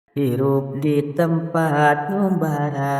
Hirup di tempat ngumbara.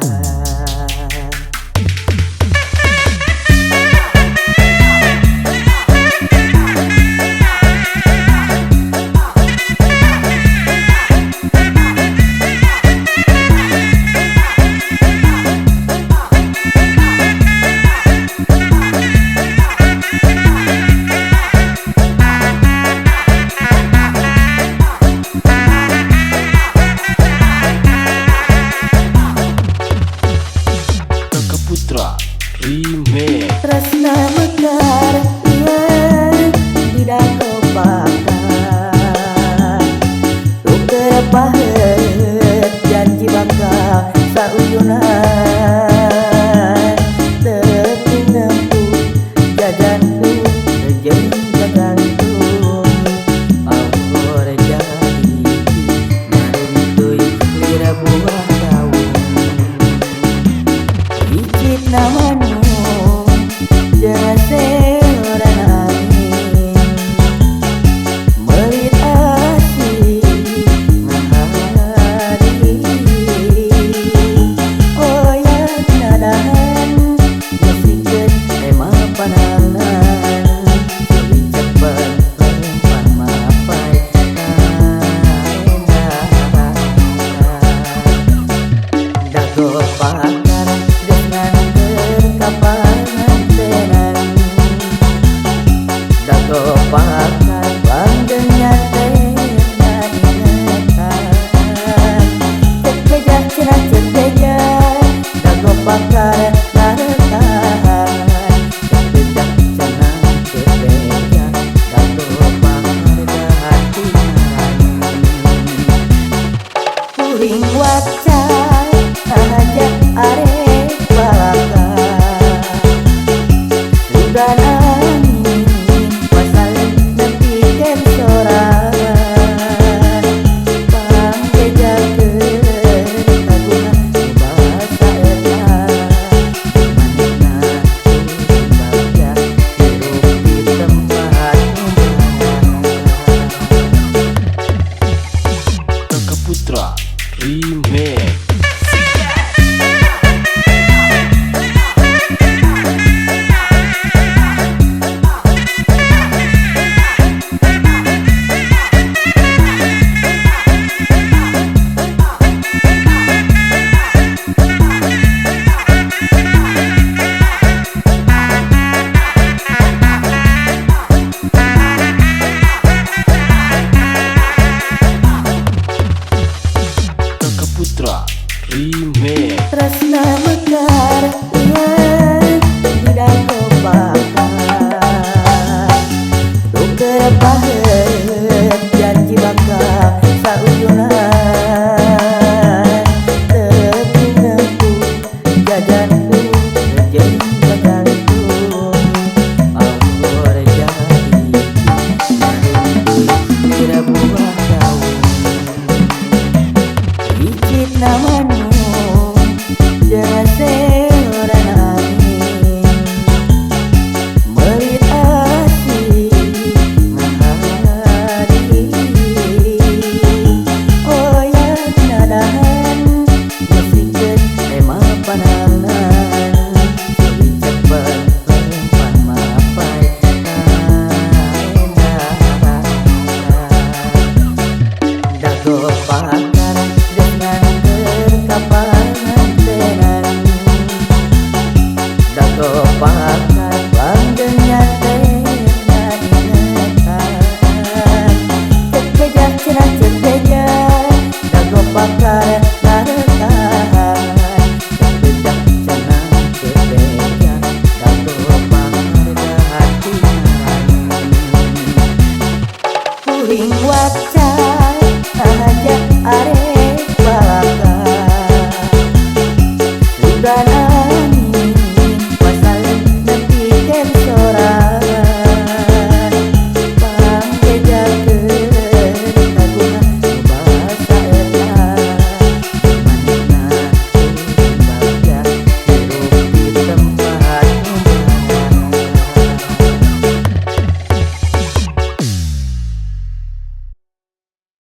Putra Remake. Tresna mekar iya tidak kepakan. Tuker pahet janji bakal sauyunan. Tertinggalku jajanku rejeng jagantung. Awor jadi maruntuy lira buah daun. Icit namanu jangan seorang angin melit asih mahari. Oh ya nadahan musikan tema panangan lebih cepat lempar mapai dago pakar dengan berkapangan tenan. Dago pakar banggenya tenan ingatan. Cekeja cenah cekeja dago pakar larekan. Cekeja cenah cekeja dago pakar dahatingan. Kuring wacan ajak arek balaka. Sudah angin pasalin nepikeun sorangan. Panggejakeun kagungan basa eta. Manehna bagja hirup di tempat ngumbara. Putra Remake. Putra Remake. Tresna mekar iya